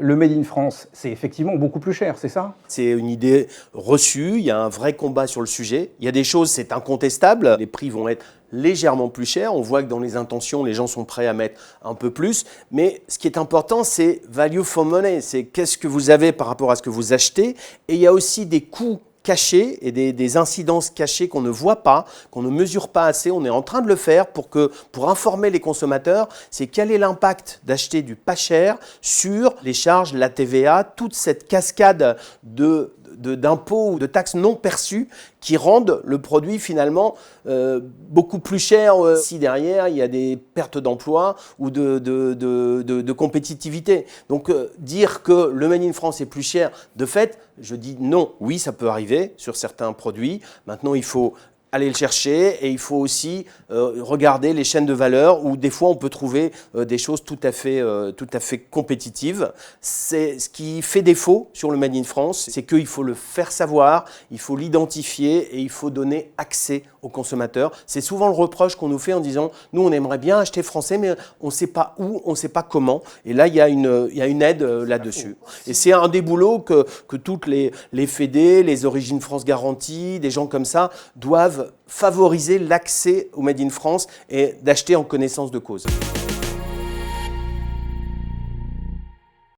Le Made in France, c'est effectivement beaucoup plus cher, c'est ça? C'est une idée reçue, il y a un vrai combat sur le sujet. Il y a des choses, c'est incontestable, les prix vont être légèrement plus chers. On voit que dans les intentions, les gens sont prêts à mettre un peu plus. Mais ce qui est important, c'est value for money. C'est qu'est-ce que vous avez par rapport à ce que vous achetez. Et il y a aussi des coûts cachés et des incidences cachées qu'on ne voit pas, qu'on ne mesure pas assez. On est en train de le faire pour informer les consommateurs. C'est quel est l'impact d'acheter du pas cher sur les charges, la TVA, toute cette cascade d'impôts ou de taxes non perçues qui rendent le produit finalement beaucoup plus cher si derrière il y a des pertes d'emplois ou de compétitivité. Donc dire que le Made in France est plus cher, de fait, je dis non. Oui, ça peut arriver sur certains produits. Maintenant, il faut aller le chercher et il faut aussi regarder les chaînes de valeur où des fois on peut trouver des choses tout à fait compétitives. C'est ce qui fait défaut sur le Made in France, c'est qu'il faut le faire savoir, il faut l'identifier et il faut donner accès aux consommateurs. C'est souvent le reproche qu'on nous fait en disant « nous on aimerait bien acheter français mais on ne sait pas où, on ne sait pas comment ». Et là il y a une aide là-dessus. Et c'est un des boulots que toutes les fédés, les origines France garantie, des gens comme ça doivent favoriser l'accès au Made in France et d'acheter en connaissance de cause.